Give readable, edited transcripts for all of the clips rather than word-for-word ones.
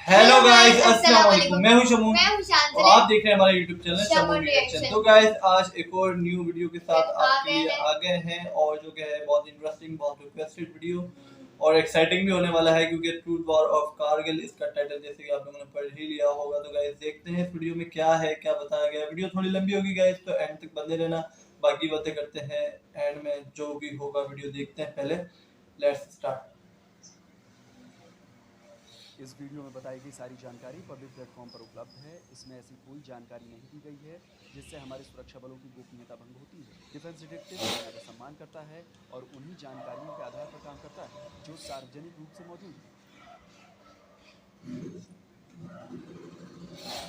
Hello guys, अस्सलाम वालेकुम। मैं हूं शमून मैं हूं और शांतनी। आप देख रहे हैं हमारा YouTube channel Shamoon Shamoon reaction. Reaction. तो गाइस, आज एक और न्यू वीडियो के साथ आ आपके गए लिए हैं। आ गए हैं और जो कि है बहुत इंटरेस्टिंग, बहुत रिक्वेस्टेड वीडियो और एक्साइटिंग भी होने वाला है क्योंकि ट्रूथ वॉर ऑफ कारगिल इसका टाइटल जैसे कि आप लोगों ने पढ़ ही लिया होगा। तो गाइस देखते हैं इस वीडियो में क्या है, क्या बताया गया है। वीडियो थोड़ी लंबी होगी गाइस, तो एंड तक बने रहना। बाकी बातें करते हैं एंड में, जो भी होगा वीडियो देखते हैं। पहले लेट्स स्टार्ट। इस वीडियो में बताई गई सारी जानकारी पब्लिक प्लेटफॉर्म पर उपलब्ध है। इसमें ऐसी कोई जानकारी नहीं दी गई है जिससे हमारे सुरक्षा बलों की गोपनीयता भंग होती है। डिफेंस डिटेक्टिव सेना का सम्मान करता है और उन्हीं जानकारियों के आधार पर काम करता है जो सार्वजनिक रूप से मौजूद है।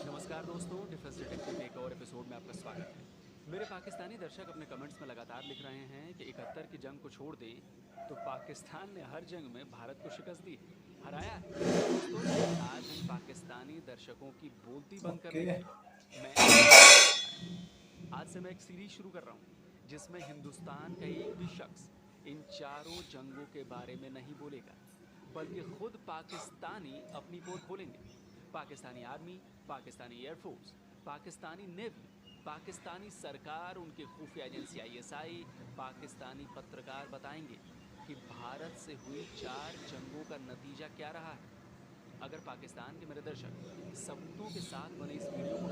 नमस्कार दोस्तों, डिफेंस डिटेक्टिव के एक और एपिसोड में आपका स्वागत है। मेरे पाकिस्तानी दर्शक अपने कमेंट्स में लगातार लिख रहे हैं कि 71 की जंग को छोड़ दें तो पाकिस्तान ने हर जंग में भारत को शिकस्त दी, हराया है। दोस्तों, आज हम पाकिस्तानी दर्शकों की बोलती बंद करने के लिए मैं आज से मैं एक सीरीज शुरू कर रहा हूँ जिसमें हिंदुस्तान का एक भी शख्स इन चारों जंगों के बारे में नहीं बोलेगा, बल्कि खुद पाकिस्तानी अपनी पोल खोलेंगे। Pakistani army, Pakistani air force, Pakistani navy, Pakistani सरकार, उनकी खुफिया एजेंसी ISI, पाकिस्तानी पत्रकार बताएंगे कि भारत से हुई 4 जंगों का नतीजा क्या रहा है। अगर पाकिस्तान के मेरे दर्शक सबूतों के साथ बने इस वीडियो को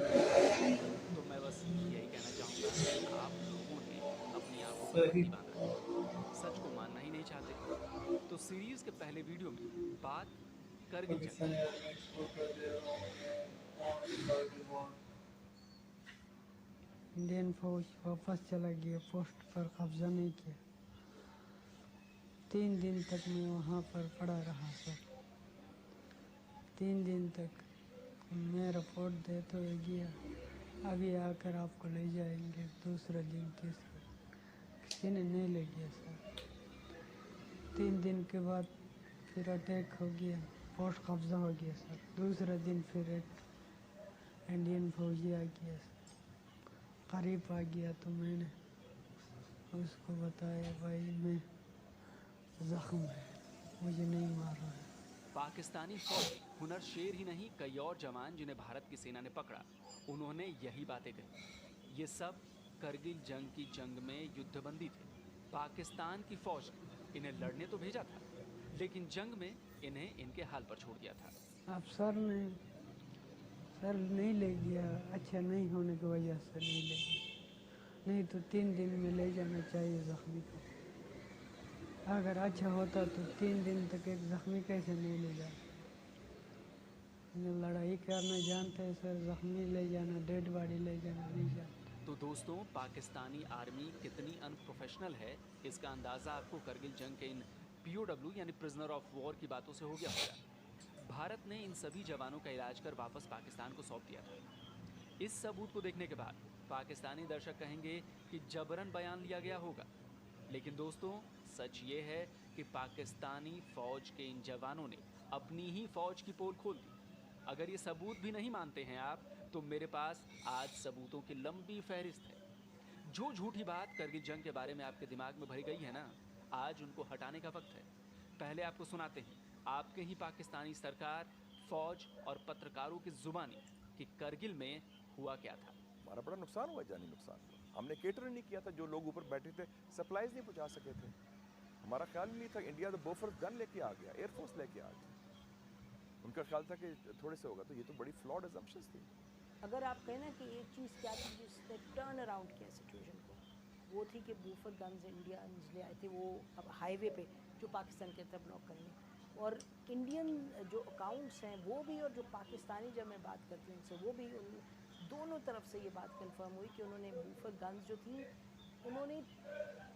तो मैं बस यही कहना चाहूँगा कि आप लोगों ने अपनी आंखों पर पट्टी बांध रखी है, सच को मानना ही नहीं चाहते। तो सीरीज के पहले वीडियो में बात करगिल जंग। इंडियन फौज वापस चला गया, पोस्ट पर कब्जा नहीं किया। 3 दिन तक मैं वहाँ पर पड़ा रहा सर। 3 दिन तक मैं रिपोर्ट देते हुए गया, अभी आकर आपको ले जाएंगे। दूसरा दिन, तीसरा, किसी ने नहीं ले गया सर। 3 दिन के बाद फिर अटैक हो गया, पोस्ट कब्जा हो गया सर। दूसरा दिन फिर एक इंडियन फौजी आ गया सर, करीब आ गया तो मैंने उसको बताया, भाई मैं जख्म है, मुझे नहीं मारा है। पाकिस्तानी फौजी हुनर शेर ही नहीं, कई और जवान जिन्हें भारत की सेना ने पकड़ा, उन्होंने यही बातें कही। ये सब करगिल जंग की जंग में युद्धबंदी थे। पाकिस्तान की फौज ने इन्हें लड़ने तो भेजा था, लेकिन जंग में इन्हें इनके हाल पर छोड़ दिया था। अब सर नहीं ले गया, अच्छा नहीं होने की वजह से नहीं ले गया, नहीं तो 3 दिन में ले जाना चाहिए जख्मी को। अगर अच्छा होता तो 3 दिन तक एक जख्मी कैसे नहीं ले जाता। लड़ाई करना जानते हैं सर, जख्मी ले जाना, डेड बॉडी ले जाना नहीं जानते। तो दोस्तों, पाकिस्तानी आर्मी कितनी अनप्रोफेशनल है इसका अंदाज़ा आपको करगिल जंग के इन POW यानी प्रिजनर ऑफ वॉर की बातों से हो गया होगा। भारत ने इन सभी जवानों का इलाज कर वापस पाकिस्तान को सौंप दिया था। इस सबूत को देखने के बाद पाकिस्तानी दर्शक कहेंगे कि जबरन बयान लिया गया होगा, लेकिन दोस्तों सच ये है कि पाकिस्तानी फौज के इन जवानों ने अपनी ही फौज की पोल खोल दी। अगर ये सबूत भी नहीं मानते हैं आप, तो मेरे पास आज सबूतों की लंबी फहरिस्त है। जो झूठी बात करगिल जंग के बारे में आपके दिमाग में भरी गई है ना, आज उनको हटाने का वक्त है। पहले आपको सुनाते हैं आपके ही पाकिस्तानी सरकार, फौज और पत्रकारों की जुबानी कि करगिल में हुआ क्या था। हमारा बड़ा नुकसान हुआ, जानी नुकसान हुआ। हमने केटर नहीं किया था, जो लोग ऊपर बैठे थे सप्लाईज नहीं पहुंचा सके थे। हमारा ख्याल नहीं था इंडिया तो बोफोर्स गन लेके आ गया, एयरफोर्स लेके आ गया। उनका ख्याल था कि थोड़े से होगा, तो ये तो बड़ी फ्लॉड अजम्पशंस थी। अगर आप कहें ना कि एक चीज़ क्या थी जिसने टर्न अराउंड किया सिचुएशन को, वो थी कि बूफर गन्स इंडियंस ले आए थे, वो अब हाईवे पे जो पाकिस्तान के तरफ ब्लॉक करने, और इंडियन जो अकाउंट्स हैं वो भी, और जो पाकिस्तानी जब मैं बात करती हूँ उनसे, वो भी, उन दोनों तरफ से ये बात कंफर्म हुई कि उन्होंने बूफर गन्स जो थी उन्होंने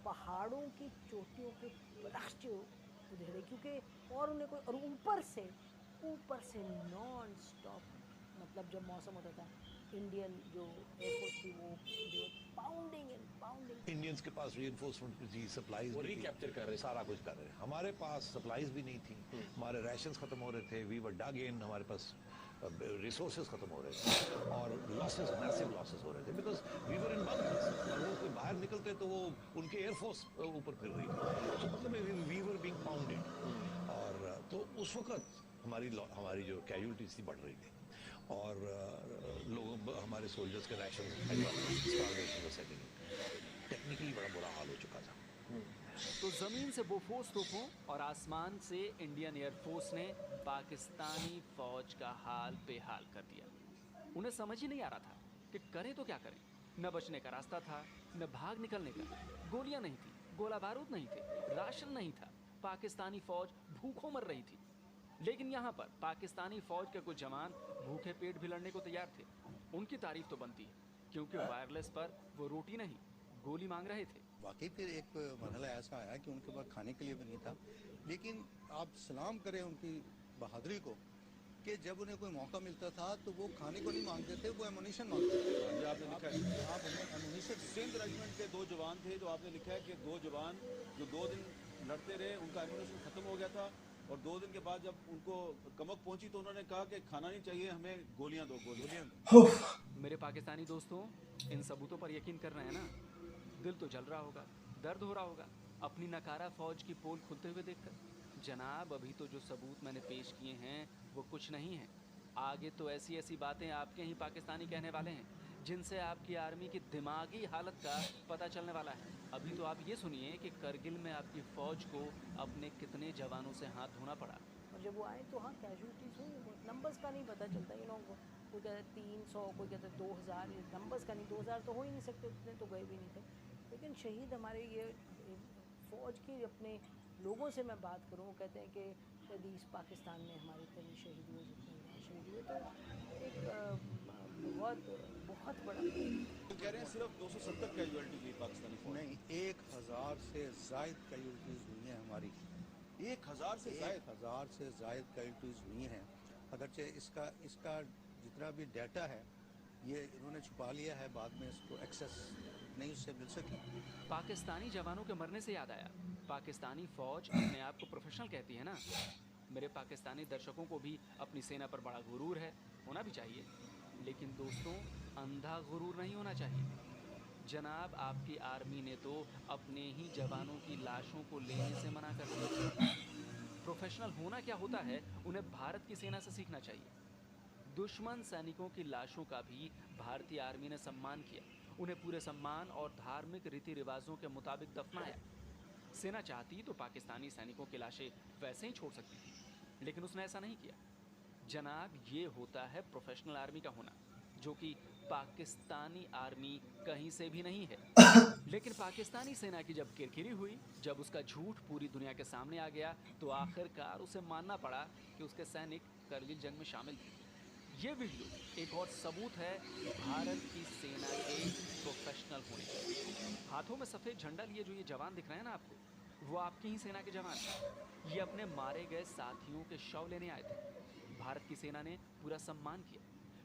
पहाड़ों की चोटियों के बरख्च उधेड़े, क्योंकि और उन्हें कोई, और ऊपर से नॉन स्टॉप, मतलब जब मौसम होता था, इंडियन जो एयरफोर्स थी वो जो पाउंडिंग एंड पाउंडिंग। इंडियंस के पास रीइंफोर्समेंट भी थी, सप्लाईज भी रिकैप्चर कर रहे, सारा कुछ कर रहे। हमारे पास सप्लाईज भी नहीं थी, हमारे राशंस खत्म हो रहे थे, वी वर डग इन, हमारे पास रिसोर्सेज खत्म हो रहे थे और लॉसेस, मैसिव लॉसेस हो रहे थे, because we were in bunkers. और वो कोई बाहर निकलते तो वो उनके एयरफोर्स ऊपर फिर रही थी, तो मतलब वी वर बीइंग पाउंडेड। और तो उस वक्त हमारी जो कैजुअलिटीज थी बढ़ रही थी और हमारे सोल्जर्स के राशन सेटिंग टेक्निकली बड़ा बुरा हाल हो चुका था। तो जमीन से बोफोर्स तोपों और आसमान से इंडियन एयरफोर्स ने पाकिस्तानी फौज का हाल बेहाल कर दिया। उन्हें समझ ही नहीं आ रहा था कि करें तो क्या करें। न बचने का रास्ता था, न भाग निकलने का। गोलियां नहीं थी, गोला बारूद नहीं थे, राशन नहीं था। पाकिस्तानी फौज भूखों मर रही थी। लेकिन यहाँ पर पाकिस्तानी फौज के कुछ जवान भूखे पेट भी लड़ने को तैयार थे। उनकी तारीफ तो बनती है, क्योंकि वायरलेस पर वो रोटी नहीं, गोली मांग रहे थे। वाकई फिर एक मरहला ऐसा आया कि उनके पास खाने के लिए भी नहीं था, लेकिन आप सलाम करें उनकी बहादुरी को कि जब उन्हें कोई मौका मिलता था तो वो खाने को नहीं मांगते थे, वो एमुनिशन मांगते थे। ये आपने लिखा है, आप हमें एमुनिशन। सिंध रेजिमेंट के 2 जवान थे जो आपने लिखा है कि 2 जवान जो 2 दिन लड़ते रहे, उनका एमुनिशन खत्म हो गया था और 2 दिन के बाद जब उनको कमक पहुंची तो उन्होंने कहा कि खाना नहीं चाहिए, हमें गोलियां दो, गोलियां। मेरे पाकिस्तानी दोस्तों, इन सबूतों पर यकीन कर रहे हैं ना? दिल तो जल रहा होगा, दर्द हो रहा होगा अपनी नकारा फौज की पोल खुलते हुए देखकर। जनाब, अभी तो जो सबूत मैंने पेश किए हैं वो कुछ नहीं है। आगे तो ऐसी ऐसी बातें आपके ही पाकिस्तानी कहने वाले हैं जिनसे आपकी आर्मी की दिमागी हालत का पता चलने वाला है। अभी तो आप ये सुनिए कि करगिल में आपकी फ़ौज को अपने कितने जवानों से हाथ धोना पड़ा। और जब वो आए तो हाँ कैजुअलिटीज़ हुई, नंबर्स का नहीं पता चलता। यू नो, कोई कहता है 300, कोई कहता है 2000, नंबर्स का नहीं, 2000 तो हो ही नहीं सकते, उतने तो गए भी नहीं थे। लेकिन शहीद हमारे ये फ़ौज के अपने लोगों से मैं बात करूँ, कहते हैं कि शायद ईस्ट पाकिस्तान में हमारे इतने शहीद हुए जितने यहाँ शहीद हुए, तो एक बहुत बड़ा। तो कह रहे हैं सिर्फ 270 कैजुअलिटी हुई पाकिस्तानी फौज। नहीं, 1000 से ज़ायद कैजुअलिटीज़ हुई हैं हमारी। 1000 से ज़ायद 1000 से ज़ायद कैजुअलिटीज़ हुई हैं। अगरचे इसका जितना भी डाटा है ये इन्होंने छुपा लिया है, बाद में इसको एक्सेस नहीं उससे मिल सकी। पाकिस्तानी जवानों के मरने से याद आया, पाकिस्तानी फौज अपने आप को प्रोफेशनल कहती है ना। मेरे पाकिस्तानी दर्शकों को भी अपनी सेना पर बड़ा गुरूर है, होना भी चाहिए। लेकिन दोस्तों, अंधा गुरूर नहीं होना चाहिए। जनाब, आपकी आर्मी ने तो अपने ही जवानों की लाशों को लेने से मना कर दिया। प्रोफेशनल होना क्या होता है, उन्हें भारत की सेना से सीखना चाहिए। दुश्मन सैनिकों की लाशों का भी भारतीय आर्मी ने सम्मान किया, उन्हें पूरे सम्मान और धार्मिक रीति रिवाजों के मुताबिक दफनाया। सेना चाहती तो पाकिस्तानी सैनिकों की लाशें वैसे ही छोड़ सकती थी, लेकिन उसने ऐसा नहीं किया। जनाब, ये होता है प्रोफेशनल आर्मी का होना, जो कि पाकिस्तानी आर्मी कहीं से भी नहीं है। लेकिन पाकिस्तानी सेना की जब किरकिरी हुई, जब उसका झूठ पूरी दुनिया के सामने आ गया, तो आखिरकार उसे मानना पड़ा कि उसके सैनिक करगिल जंग में शामिल थे। ये वीडियो एक और सबूत है भारत की सेना के प्रोफेशनल होने का। हाथों में सफ़ेद झंडा लिए जो ये जवान दिख रहे हैं ना आपको, वो आपकी ही सेना के जवान हैं। ये अपने मारे गए साथियों के शव लेने आए थे। भारत की सेना ने पूरा सम्मान किया।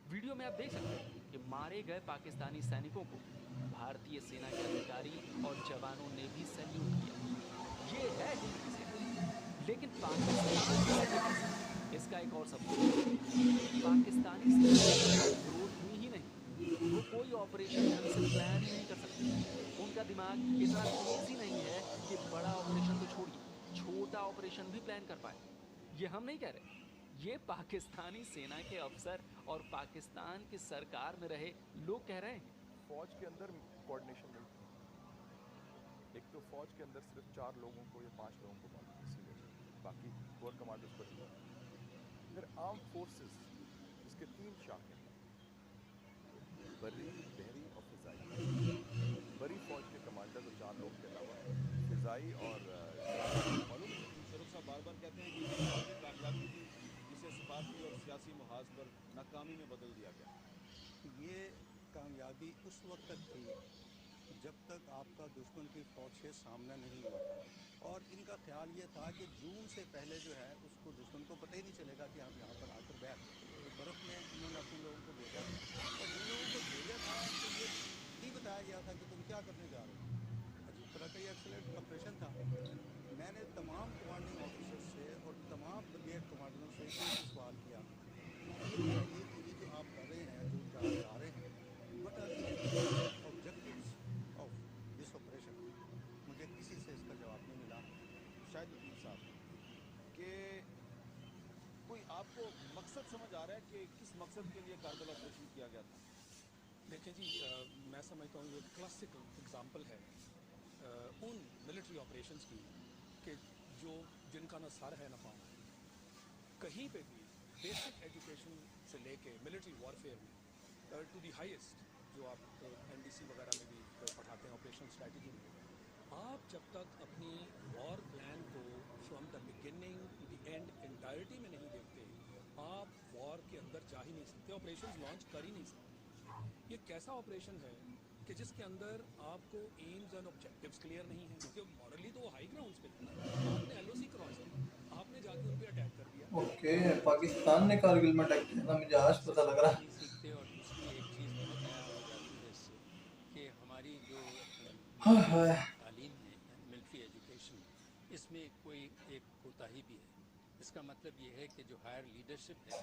वीडियो में आप देख सकते हैं कि मारे गए पाकिस्तानी सैनिकों को भारतीय सेना के अधिकारी और जवानों ने भी सैल्यूट किया। ये है हिंद की सेना। लेकिन पाकिस्तान, इसका एक और सबूत, पाकिस्तानी सेना ग्रोथ हुई ही नहीं। वो कोई ऑपरेशन ढंग से प्लान ही नहीं कर सकती। उनका दिमाग इतना तेज ही नहीं है कि बड़ा ऑपरेशन तो छोड़िए, छोटा ऑपरेशन भी प्लान कर पाए। ये हम नहीं कह रहे, ये पाकिस्तानी सेना के अफसर और पाकिस्तान की सरकार में रहे लोग कह रहे हैं। फौज के अंदर कोऑर्डिनेशन नहीं थी। एक तो फौज के अंदर सिर्फ 4 लोगों को या 5 लोगों को मालूम इसी वजह से, बाकी कोर कमांडर्स पर नहीं। फिर आर्म फोर्सेस, इसके 3 शाखें, बरी, बहरी और फिजाई। बरी फौज के कमांडर तो 4 लोग के अलावा फिजाई और मालूम शरुख साहब बार बार कहते हैं कि ये फौज की कामयाबी थी जिसे सफारती और सियासी मुहाज पर नाकामी में बदल दिया गया। ये कामयाबी उस वक्त तक थी जब तक आपका दुश्मन की फौज से सामना नहीं हुआ था, और इनका ख्याल ये था कि जून से पहले जो है उसको दुश्मन को पता ही नहीं चलेगा कि हम यहाँ पर आकर बैठ। तो बर्फ़ में इन्होंने अपने लोगों को भेजा, और जिन लोगों को भेजा था तो ये नहीं बताया गया था कि तुम क्या करने जा रहे हो। अजीब तरह का ये एक्सीलेंट ऑपरेशन था। मैंने तमाम कमांडिंग ऑफिसर से और तमाम ब्रिगेड कमांडरों से एक सवाल किया, ये जो आप कर रहे हैं, जो जा रहे हैं, what are the objectives of this operation. मुझे किसी से इसका जवाब नहीं मिला। शायद वकील साहब कि कोई रहा है कि किस मकसद के लिए कारगिल ऑपरेशन किया गया था? देखिए जी, मैं समझता हूँ ये क्लासिकल एग्जांपल है उन मिलिट्री ऑपरेशंस की कि जिनका ना सर है ना पाँव है। कहीं पे भी बेसिक एजुकेशन से लेके मिलिट्री वॉरफेयर में टू दी हाईएस्ट, जो आप एनडीसी वगैरह में भी पढ़ाते हैं ऑपरेशन स्ट्रैटेजी में, आप जब तक अपनी वॉर प्लान को from the beginning to the end entirety में नहीं देखते, आप वॉर के अंदर जा ही नहीं सकते, ऑपरेशन लॉन्च कर ही नहीं सकते। ये कैसा ऑपरेशन है कि जिसके अंदर आपको एम्स एंड ऑब्जेक्टिव्स क्लियर नहीं है, क्योंकि मॉरली तो वो हाई ग्राउंड्स पे थे, आपने एलओसी क्रॉस किया, आपने जाके उन पे अटैक कर दिया। ओके, पाकिस्तान ने कारगिल में अटैक किया ना, मुझे आज पता लग रहा है। नहीं सीखते। और दूसरी एक चीज़ बहुत नया हो जाती है इससे कि हमारी जो हाँ हाँ। तालीम है, मिलिट्री एजुकेशन, इसमें कोई एक कोताही भी है। इसका मतलब ये है कि जो हायर लीडरशिप है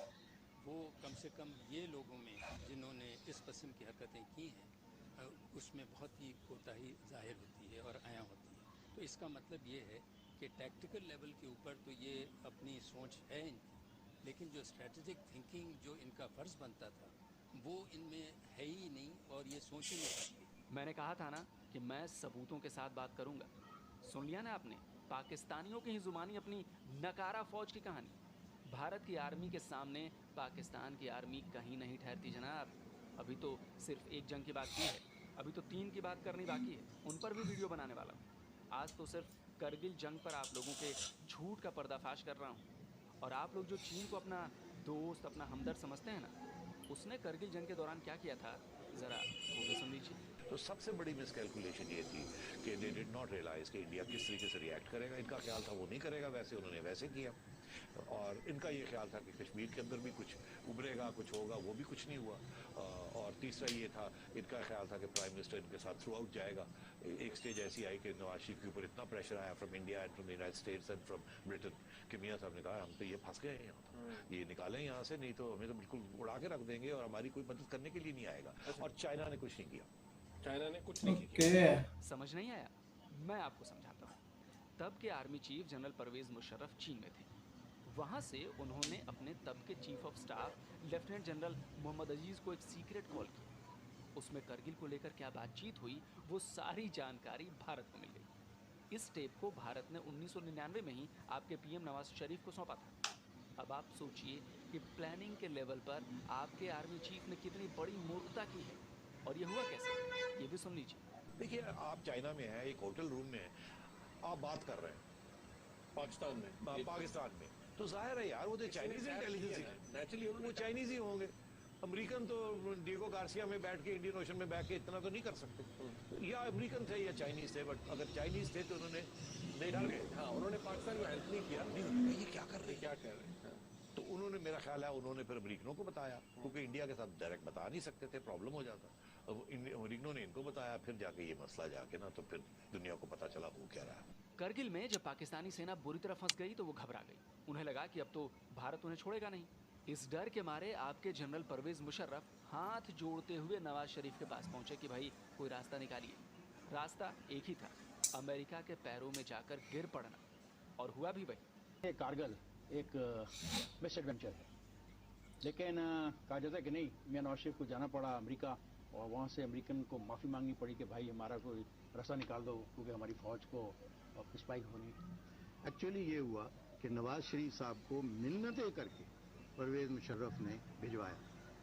वो कम से कम ये लोगों में जिन्होंने इस किस्म की हरकतें की हैं उसमें बहुत ही कोताही जाहिर होती है और आया होती है। तो इसका मतलब ये है कि टैक्टिकल लेवल के ऊपर तो ये अपनी सोच है इनकी, लेकिन जो स्ट्रेटजिक थिंकिंग जो इनका फ़र्ज़ बनता था वो इनमें है ही नहीं और ये सोच ही नहीं सकती। मैंने कहा था ना कि मैं सबूतों के साथ बात करूंगा। सुन लिया ना आपने, पाकिस्तानियों की ही जुबानी अपनी नकारा फौज की कहानी। भारत की आर्मी के सामने पाकिस्तान की आर्मी कहीं नहीं ठहरती जनाब। अभी तो सिर्फ एक जंग की बात की है, अभी तो 3 की बात करनी बाकी है, उन पर भी वीडियो बनाने वाला हूँ। आज तो सिर्फ करगिल जंग पर आप लोगों के झूठ का पर्दाफाश कर रहा हूँ। और आप लोग जो चीन को अपना दोस्त, अपना हमदर्द समझते हैं ना, उसने करगिल जंग के दौरान क्या किया था, ज़रा वो भी सुन लीजिए। तो सबसे बड़ी मिसकैलकुलेशन ये थी कि दे डिड नॉट रियलाइज कि इंडिया किस तरीके से रिएक्ट करेगा। इनका ख्याल था वो नहीं करेगा वैसे, उन्होंने वैसे किया। और इनका ये ख्याल था कि कश्मीर के अंदर भी कुछ उभरेगा, कुछ होगा, वो भी कुछ नहीं हुआ। और तीसरा ये था, इनका ख्याल था कि प्राइम मिनिस्टर इनके साथ थ्रू आउट जाएगा। एक स्टेज ऐसी आई कि नवाज शरीफ के ऊपर इतना प्रेशर आया from India and from the United states and from Britain कि मियाँ साहब ने कहा हम तो ये फंस गए हैं यहाँ, ये निकालें यहाँ से, नहीं तो हमें तो बिल्कुल उड़ा के रख देंगे और हमारी कोई मदद करने के लिए नहीं आएगा। और चाइना ने कुछ नहीं किया, चाइना ने कुछ नहीं किया। समझ नहीं आया? मैं आपको समझाता हूँ। तब के army chief general Parvez Musharraf चीन में थे। वहाँ से उन्होंने अपने तब के chief of staff lieutenant general Mohammad Aziz को एक सीक्रेट कॉल किया। उसमें करगिल को लेकर क्या बातचीत हुई वो सारी जानकारी भारत को मिल गई। इस टेप को भारत ने 1999 में ही आपके पीएम नवाज शरीफ को सौंपा था। अब आप सोचिए कि प्लानिंग के लेवल पर आपके आर्मी चीफ ने कितनी बड़ी मूर्खता की है। और ये हुआ कैसे, ये भी सुन लीजिए। देखिए, आप चाइना में हैं, एक होटल रूम में आप बात कर रहे हैं पाकिस्तान में, तो जाहिर है यार वो तो चाइनीज इंटेलिजेंस है, नेचुरली वो चाइनीज ही होंगे। अमेरिकन तो डिएगो गार्सिया में बैठ के इंडियन ओशन में बैठ के इतना तो नहीं कर सकते। या अमेरिकन थे या चाइनीज थे, बट अगर चाइनीज थे तो उन्होंने नहीं डर गए। हाँ, उन्होंने पाकिस्तान को हेल्प नहीं किया, नहीं ये क्या कर रहे हैं। तो उन्होंने, मेरा ख्याल है उन्होंने फिर अमेरिकनों को बताया, क्योंकि इंडिया के साथ डायरेक्ट बता नहीं सकते थे, प्रॉब्लम हो जाता। अब अमेरिकनों ने इनको बताया, फिर जाके ये मसला जाके ना तो फिर दुनिया को पता चला हो क्या रहा है। करगिल में जब पाकिस्तानी सेना बुरी तरह फंस गई तो वो घबरा गई। उन्हें लगा कि अब तो भारत उन्हें छोड़ेगा नहीं। इस डर के मारे आपके जनरल परवेज मुशर्रफ हाथ जोड़ते हुए नवाज शरीफ के पास पहुंचे कि भाई कोई रास्ता निकालिए। रास्ता एक ही था, अमेरिका के पैरों में जाकर गिर पड़ना। और हुआ भी वही। कारगिल एक मिस एडवेंचर है, लेकिन कहा जाता है कि नहीं, मियां नवाज शरीफ को जाना पड़ा अमेरिका और वहाँ से अमेरिकन को माफ़ी मांगनी पड़ी कि भाई हमारा कोई रास्ता निकाल दो, क्योंकि हमारी फ़ौज को स्पाइक होनी। एक्चुअली ये हुआ कि नवाज शरीफ साहब को मिन्नतें करके परवेज मुशर्रफ ने भिजवाया,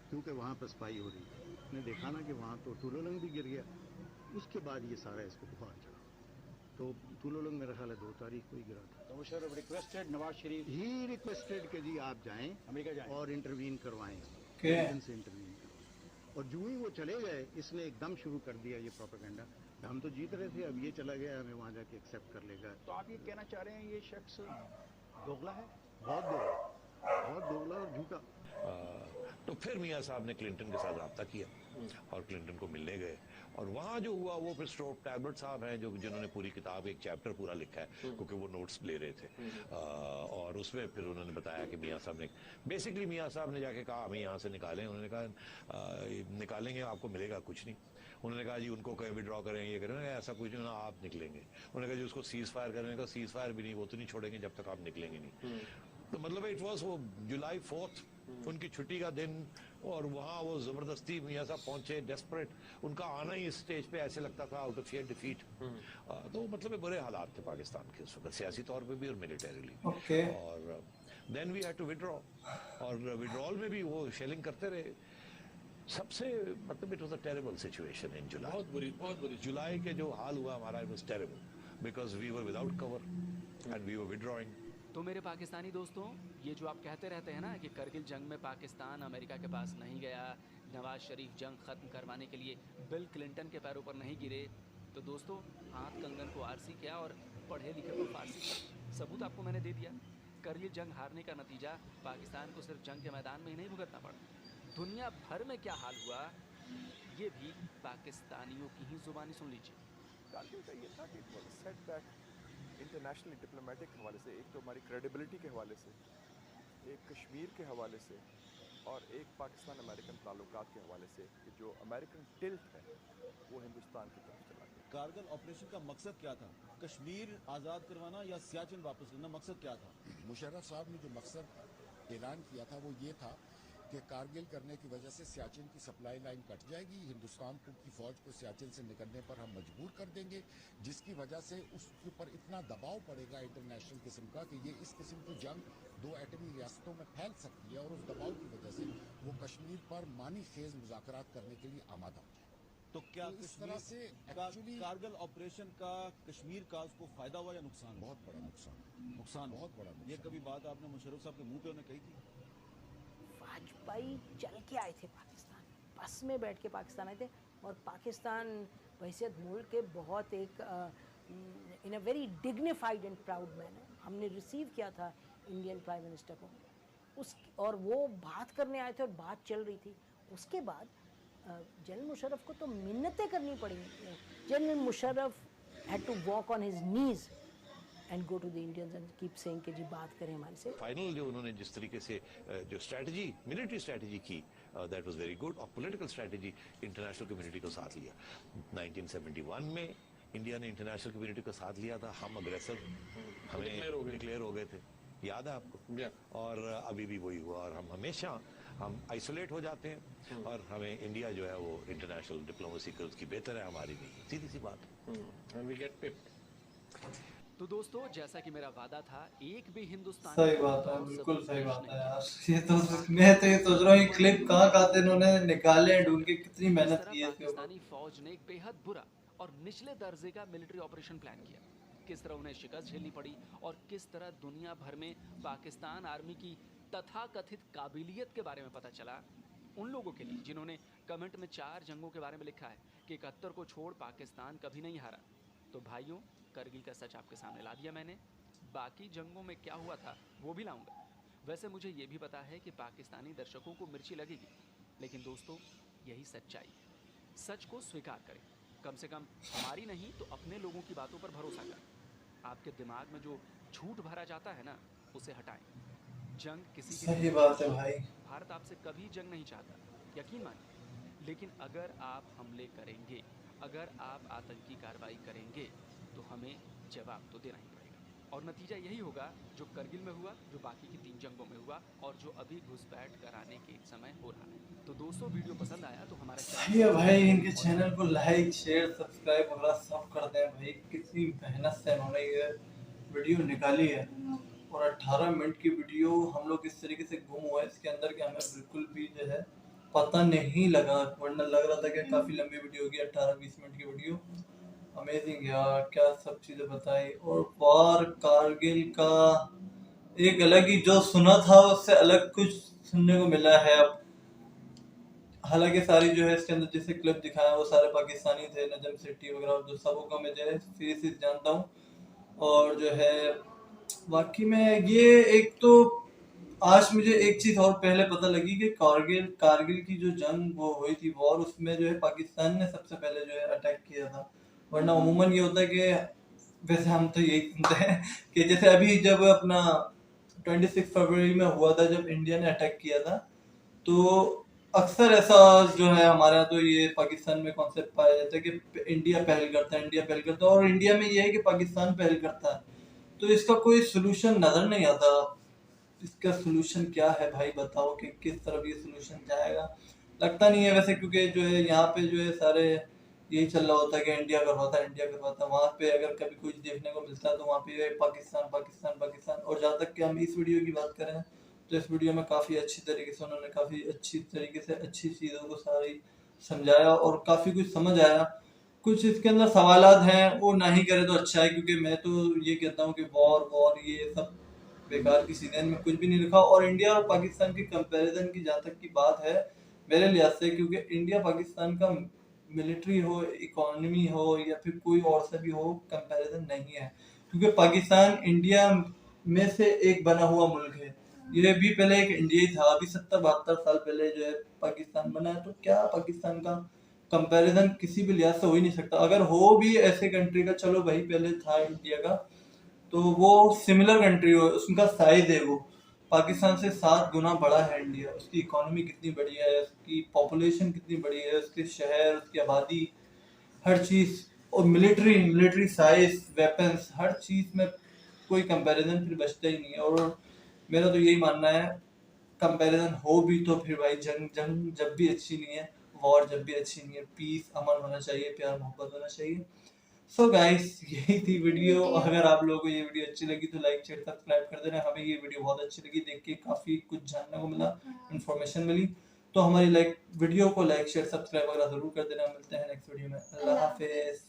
क्योंकि वहाँ पर स्पाई हो रही थी। उसने देखा ना कि वहाँ तो तुलोलंग भी गिर गया। उसके बाद ये सारा इसको बुखार चढ़ा। तो तुलोलंग मेरा ख्याल है 2 तारीख को ही गिरा था। तो Musharraf requested Nawaz Sharif, he requested कि जी आप जाएं अमेरिका जाएं और इंटरवीन करवाएं, से इंटरवीन करवाएं। और जो ही वो चले गए, इसने एकदम शुरू कर दिया ये प्रोपेगेंडा, हम तो जीत रहे थे, अब ये चला गया, हमें वहाँ जाके एक्सेप्ट कर लेगा। तो आप ये कहना चाह रहे हैं ये शख्स दोगला है? बहुत दोगला और झूठा। तो फिर मियाँ साहब ने क्लिंटन के साथ रब्ता किया और क्लिंटन को मिलने गए। और वहाँ जो हुआ वो फिर स्टोप टैबलेट साहब हैं जिन्होंने पूरी किताब, एक चैप्टर पूरा लिखा है, क्योंकि वो नोट्स ले रहे थे। और उसमें फिर उन्होंने बताया कि मियाँ साहब ने, बेसिकली मियाँ साहब ने जाके कहा हमें यहाँ से निकालें। उन्होंने कहा निकालेंगे, आपको मिलेगा कुछ नहीं। उन्होंने कहा जी उनको कहीं विड्रॉ करें, ये करें, ऐसा कुछ नहीं, आप निकलेंगे। उन्होंने कहा जी उसको सीज फायर करें, सीज फायर भी नहीं, वो तो नहीं छोड़ेंगे जब तक आप निकलेंगे नहीं। तो मतलब इट वॉज वो जुलाई 4 उनकी छुट्टी का दिन, और वहाँ वो जबरदस्ती मियाँ साहब पहुंचे, डेस्परेट। उनका आना ही इस स्टेज पे ऐसे लगता था आउट ऑफ फियर डिफीट। तो मतलब ये बुरे हालात थे पाकिस्तान के उस वक्त, सियासी तौर पे भी और मिलिटरीली भी। ओके। और then we had to withdraw, और विड्रॉल में भी वो शेलिंग करते रहे। सबसे मतलब it was a terrible situation in July. बहुत बुरी जुलाई के जो हाल हुआ हमारा, it was terrible because we were without cover and we were withdrawing. तो मेरे पाकिस्तानी दोस्तों, ये जो आप कहते रहते हैं ना कि करगिल जंग में पाकिस्तान अमेरिका के पास नहीं गया, नवाज शरीफ जंग ख़त्म करवाने के लिए बिल क्लिंटन के पैरों पर नहीं गिरे, तो दोस्तों हाथ कंगन को आरसी किया और पढ़े लिखे को फारसी किया। सबूत आपको मैंने दे दिया। करगिल जंग हारने का नतीजा पाकिस्तान को सिर्फ जंग के मैदान में ही नहीं भुगतना पड़ा, दुनिया भर में क्या हाल हुआ ये भी पाकिस्तानियों की ही जुबानी सुन लीजिए। कारगिल का ये था कि it was a setback internationally diplomatic हवाले से, एक तो हमारी क्रेडिबिलिटी के हवाले से, एक कश्मीर के हवाले से, और एक पाकिस्तान अमेरिकन ताल्लुकात के हवाले से कि जो अमेरिकन टिल्ट है वो हिंदुस्तान की तरफ चला गया। कारगिल ऑपरेशन का मकसद क्या था? कश्मीर आज़ाद करवाना या सियाचिन वापस लेना? मकसद क्या था? मुशर्रफ साहब ने जो मकसद ऐलान किया था वो ये था कि कारगिल करने की वजह से सियाचिन की सप्लाई लाइन कट जाएगी, हिंदुस्तान की फ़ौज को सियाचिन से निकलने पर हम मजबूर कर देंगे, जिसकी वजह से उसके ऊपर इतना दबाव पड़ेगा इंटरनेशनल किस्म का कि ये इस किस्म की जंग दो एटमी रियासतों में फैल सकती है, और उस दबाव की वजह से वो कश्मीर पर मानी खेज मुज़ाकरात करने के लिए आमादा हो जाए। तो क्या इस तरह से एक्चुअली कारगिल ऑपरेशन का कश्मीर का उसको फायदा हुआ या नुकसान? बहुत बड़ा नुकसान, बहुत बड़ा। ये कभी बात आपने मुशर्रफ साहब के मुंह पे उन्हें कही थी? वाजपेयी चल के आए थे पाकिस्तान, बस में बैठ के पाकिस्तान आए थे, और पाकिस्तान वैसे मुल्क के बहुत एक in a very dignified and proud manner हमने रिसीव किया था इंडियन प्राइम मिनिस्टर को उस, और वो बात करने आए थे और बात चल रही थी। उसके बाद जनरल मुशर्रफ को तो मिन्नतें करनी पड़ी। General Musharraf had to walk on his knees and go to the Indians and keep saying कि जी बात करें हमारे से। फाइनल जो उन्होंने जिस तरीके से जो स्ट्रैटेजी, मिलिट्री स्ट्रैटेजी की, दैट वाज वेरी गुड, और पॉलिटिकल स्ट्रैटेजी इंटरनेशनल कम्युनिटी को साथ लिया। 1971 में इंडिया ने इंटरनेशनल कम्युनिटी को साथ लिया था, हम अग्रेसर हमें डिक्लेयर हो गए थे, याद है आपको? और अभी भी वही हुआ, और हम हमेशा आइसोलेट हो जाते हैं, और हमें इंडिया जो है वो इंटरनेशनल डिप्लोमेसी की उसकी बेहतर है, हमारी नहीं, सीधी सी बात। We get pipped. तो दोस्तों जैसा कि मेरा वादा था, एक भी हिंदुस्तानी सही बात है, बिल्कुल सही बात है यार। ये तो मैं तो ये सोच रहा हूँ ये क्लिप कहाँ से इन्होंने निकाले हैं, ढूंढ के कितनी मेहनत की है इसके ऊपर। पाकिस्तानी फौज ने एक बेहद बुरा और निचले दर्जे का मिलिट्री ऑपरेशन प्लान किया। किस तरह उन्हें शिकस्त झेलनी पड़ी और किस तरह दुनिया भर में पाकिस्तान आर्मी की तथाकथित काबिलियत के बारे में पता चला उन लोगों के लिए जिन्होंने कमेंट में 4 जंगों के बारे में लिखा है कि 71 को छोड़ पाकिस्तान कभी नहीं हारा। तो भाइयों, करगिल का सच आपके सामने ला दिया मैंने। बाकी जंगों में क्या हुआ था वो भी लाऊंगा। वैसे मुझे ये भी पता है कि पाकिस्तानी दर्शकों को मिर्ची लगेगी, लेकिन दोस्तों यही सच्चाई है। सच को स्वीकार करें, कम से कम हमारी नहीं तो अपने लोगों की बातों पर भरोसा करें। आपके दिमाग में जो झूठ भरा जाता है ना, उसे हटाएं। जंग किसी की सही बात है भाई। भारत आपसे कभी जंग नहीं चाहता, यकीन मानिए। लेकिन अगर आप हमले करेंगे, अगर आप आतंकी कार्रवाई करेंगे, तो हमें जवाब तो देना ही पड़ेगा। और नतीजा यही होगा जो करगिल में हुआ, जो बाकी की 3 जंगों में हुआ, और जो अभी घुसपैठ कराने के समय हो रहा है। तो दोस्तों वीडियो पसंद आया तो हमारा सही है भाई, इनके चैनल को लाइक शेयर सब्सक्राइब वगैरह सब कर दें भाई। कितनी मेहनत से इन्होंने ये वीडियो निकाली है, और 18 मिनट की वीडियो हम लोग इस तरीके से गुम हुए इसके अंदर कि हमें बिल्कुल भी जो है पता नहीं लगा, वरना लग रहा था कि काफ़ी लंबी वीडियो होगी। 18-20 मिनट की वीडियो, अमेजिंग यार, क्या सब चीज़ें बताई। और वार कारगिल का एक अलग ही जो सुना था उससे अलग कुछ सुनने को मिला है अब। हालांकि सारी जो है इसके अंदर जैसे क्लिप दिखाया वो सारे पाकिस्तानी थे, नजम सेठी वगैरह, जो सबों का मैं जो है फेस जानता हूँ। और जो है बाकी में ये एक तो आज मुझे एक चीज़ और पहले पता लगी कि कारगिल की जो जंग वो हुई थी वॉर, उसमें जो है पाकिस्तान ने सबसे पहले जो है अटैक किया था। वरना उमूमन ये होता है कि वैसे हम तो यही सुनते हैं कि जैसे अभी जब अपना 26 फरवरी में हुआ था जब इंडिया ने अटैक किया था, तो अक्सर ऐसा जो है हमारे यहाँ तो ये पाकिस्तान में कॉन्सेप्ट पाया जाता है कि इंडिया पहल करता है, और इंडिया में ये है कि पाकिस्तान पहल करता है। तो इसका कोई सोल्यूशन नज़र नहीं आता। इसका सोल्यूशन क्या है भाई, बताओ कि किस तरफ ये सोल्यूशन जाएगा। लगता नहीं है वैसे, क्योंकि जो है यहाँ पे जो है सारे यही चल रहा होता है कि इंडिया करवाता है, इंडिया करवाता है। वहाँ पे अगर कभी कुछ देखने को मिलता है तो वहाँ पे पाकिस्तान पाकिस्तान पाकिस्तान। और जहाँ तक कि हम इस वीडियो की बात करें तो इस वीडियो में काफ़ी अच्छी तरीके से उन्होंने काफ़ी अच्छी तरीके से अच्छी चीज़ों को सारी समझाया और काफ़ी कुछ समझ आया। कुछ इसके अंदर सवालात हैं वो नहीं करे तो अच्छा है, क्योंकि मैं तो ये कहता हूँ कि वॉर ये सब बेकार की सीजन में कुछ भी नहीं लिखा। और इंडिया और पाकिस्तान की कंपैरिजन की जहाँ तक की बात है मेरे लिहाज से, क्योंकि इंडिया पाकिस्तान का मिलिट्री हो, इकोनॉमी हो या फिर कोई और से भी हो, कंपैरिजन नहीं है। क्योंकि पाकिस्तान इंडिया में से एक बना हुआ मुल्क है। ये भी पहले एक इंडिया ही था, अभी 70-72 साल पहले जो है पाकिस्तान बना है। तो क्या पाकिस्तान का कंपैरिजन किसी भी लिहाज से हो ही नहीं सकता। अगर हो भी ऐसे कंट्री का, चलो भाई पहले था इंडिया का, तो वो सिमिलर कंट्री हो, उसका साइज है वो पाकिस्तान से 7 गुना बड़ा है इंडिया। उसकी इकोनॉमी कितनी बड़ी है, उसकी पॉपुलेशन कितनी बड़ी है, उसके शहर, उसकी आबादी, हर चीज़। और मिलिट्री साइज, वेपन्स, हर चीज़ में कोई कंपैरिजन फिर बचता ही नहीं है। और मेरा तो यही मानना है, कंपैरिजन हो भी तो फिर भाई जंग जब भी अच्छी नहीं है, वॉर जब भी अच्छी नहीं है। पीस, अमन होना चाहिए, प्यार मोहब्बत होना चाहिए। सो गाइस यही थी वीडियो। अगर आप लोगों को ये वीडियो अच्छी लगी तो लाइक शेयर सब्सक्राइब कर देना। हमें ये वीडियो बहुत अच्छी लगी, देख के काफ़ी कुछ जानने को मिला, इन्फॉर्मेशन मिली। तो हमारी वीडियो को लाइक शेयर सब्सक्राइब वगैरह ज़रूर कर देना। मिलते हैं नेक्स्ट वीडियो में। अल्लाह हाफिज़।